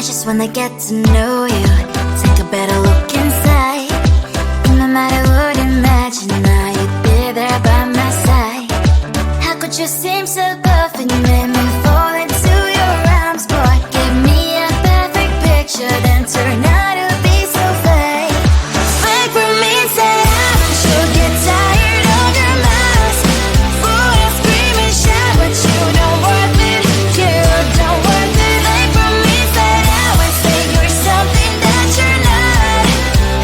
just wanna get to know you, take a better look inside. No matter what, imagine now you'd be there by my side. How could you seem so perfect, you made me fall into your arms, boy. Give me a perfect picture, then turn out to be so fake. Fake for me, say I'm sure get tired of your mask. Fool and scream and shout, but you don't worth it, you don't worth it. Fake for me, say I would say you're something that you're not.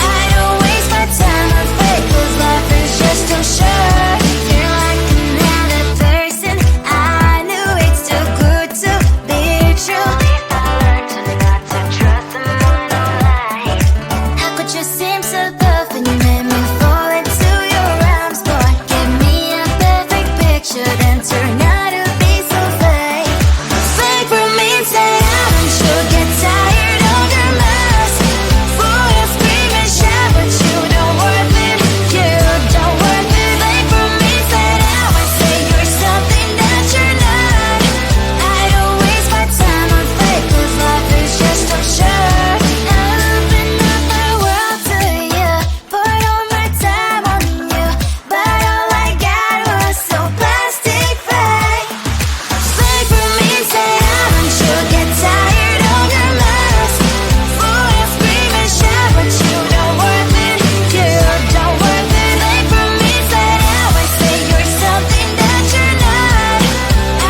I don't waste my time on fake, 'cause life is just too short. You're like another person, I knew it's too good to be true. I learned to not to trust someone online. How could you seem so perfect, you made me fall into your arms, boy. Give me a perfect picture, then turn out to be so fake. Fake for me, say I'm sure get tired of your mask. Fool and scream and shout, but you don't worth it, you don't worth it. Fake for me, say I would say you're something that you're not. I don't waste my time on fake, 'cause life is just too short. I open up my world to you, poured all my time on you, but all I got was so plastic fake. Fake for me, say I'm sure get tired of your mask. Fool and scream and shout, but you don't worth it, you don't worth it. Fake for me, say I would say you're something that you're not.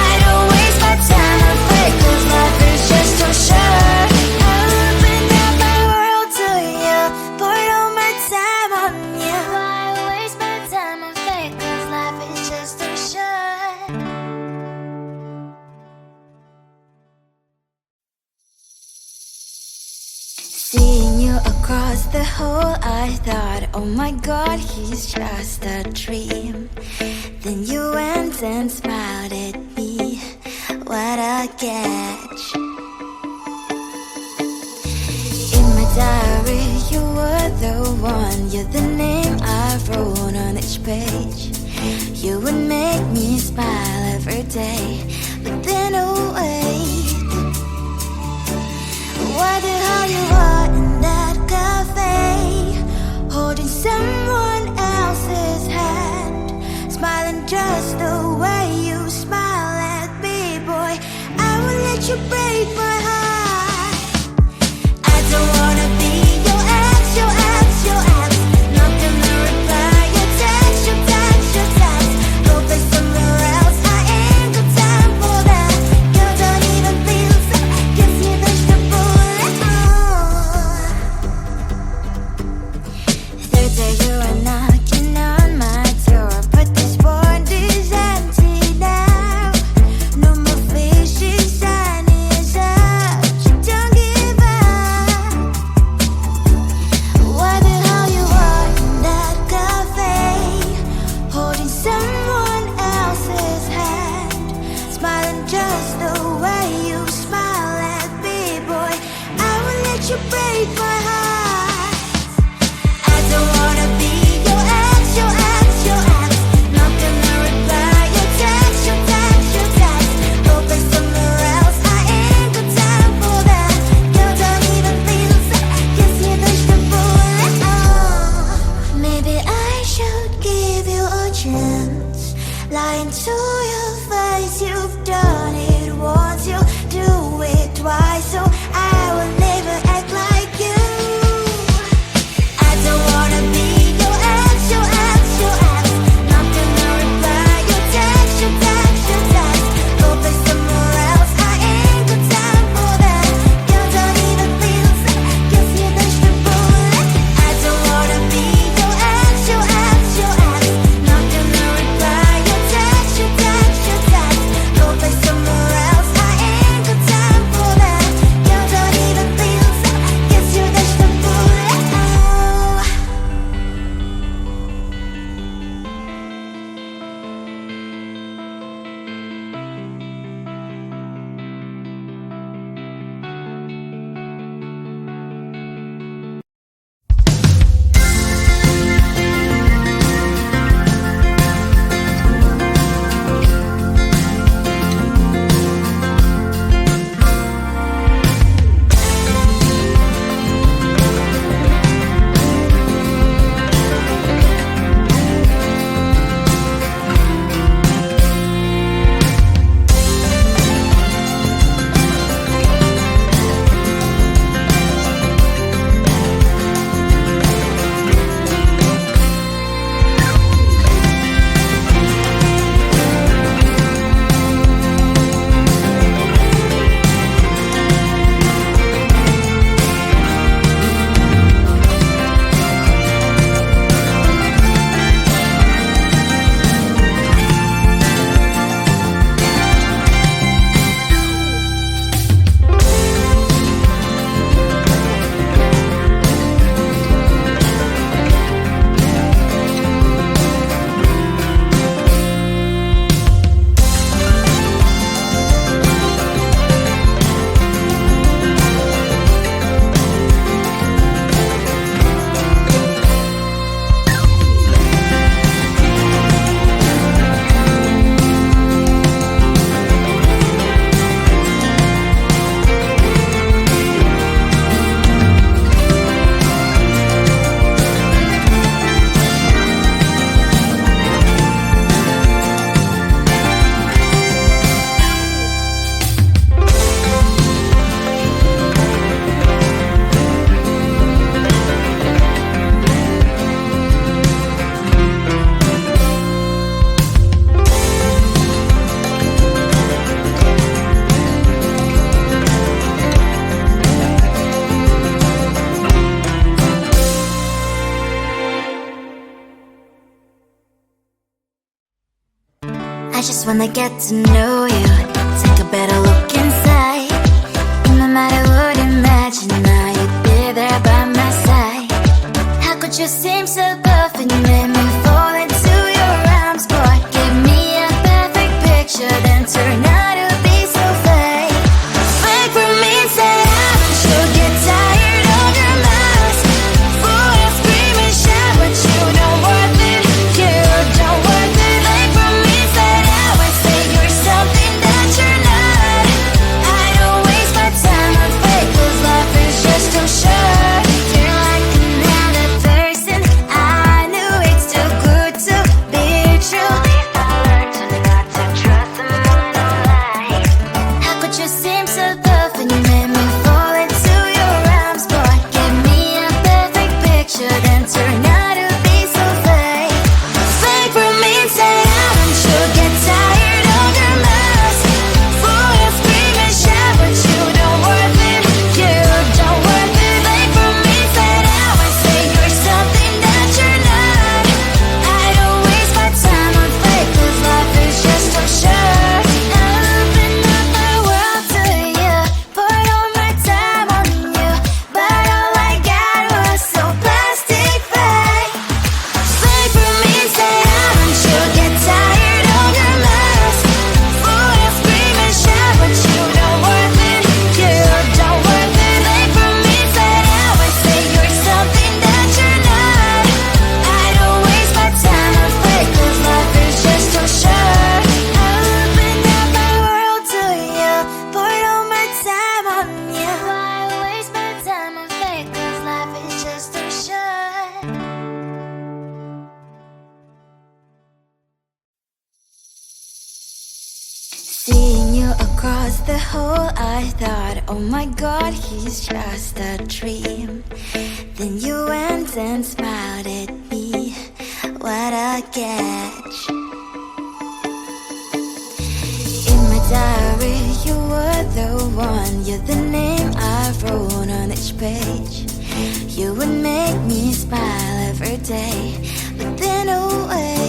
I don't waste my time on fake, 'cause life is just too short. I opened up my world to you, poured all my time on you. Why waste my time on fake, 'cause life is just too short. Seeing you across the hall, I thought, oh my god, he's just a dream. Then you went and smiled at me, what a catch. In my diary, you were the one, you're the name I wrote on each page. You would make me smile every day, but then oh wait, what the hell you are in that cafe, holding someone else's hand, smiling just the way you smile at me, boy. I will let you break my heart. I don't wanna be your ex, your ex, your ex. Not gonna reply your text, your text, your text. Go play somewhere else, I ain't got time for that. You don't even feel so, kiss me vegetable. Third day you are knocking on my door, but this one is empty now. No more fishes, sun is up. You don't give up. What the hell you are in that cafe, holding someone else's hand, smiling just the way you smile at me, boy. I will let you break my heart. I don't wanna be your ex, your ex, your ex. Not gonna reply your text, your text, your text. Go play somewhere else, I ain't got time for that. You don't even feel so, kiss me vegetable. Maybe I should give you a chance. Lying to your face, you've done it once, you do it twice, so I will never act like you. I don't wanna be your ex, your ex, your ex. Not gonna reply your text, your text, your text. Go play somewhere else, I ain't got time for that. You don't even feel so, kiss me vegetable. I don't wanna be your ex, your ex, your ex. Not gonna reply your text, your text, your text. Go play somewhere else, I ain't got time for that. You don't I just wanna get to know you, take a better look inside. No matter what, imagine now you'd be there by my side. How could you seem so perfect? You made me fall into your arms, boy. Give me a perfect picture, then turn out to be so fake. Fake for me, say you'll get tired of your mask. Fool, you scream and shout, but you don't worth it. You don't worth it. Fake for me, say you're something that you're not. I don't waste my time on fake, 'cause life is just too short. You're like another person. I knew it's too good to be true. I learned to not to trust someone online. How could you seem so perfect? You made me fall into your arms, boy. Give me a perfect picture, then turn out to be so fake. Fake for me, say you'll get tired of your mask. Fool, you scream and shout, but you don't worth it. You don't worth it. Fake for me, say you're something that you're not. I don't waste my time on fake, 'cause life is just too short. I open up my world to you, poured all my time on you, but all I got was so plastic fake. Fake for me, say you'll get tired of your mask. Fool, you scream and shout, but you don't worth it. You don't worth it. Fake for me, say you're something that you're not. I don't waste my time on fake, 'cause life is just too short. I opened up my world to you, poured all my time on you. Why waste my time on fake, 'cause life is just too short. Seeing you across the hall, I thought, oh my god, he's just a dream. Then you went and smiled at me. What a catch. In my diary, you were the one. You're the name I wrote on each page. You would make me smile every day. But then away,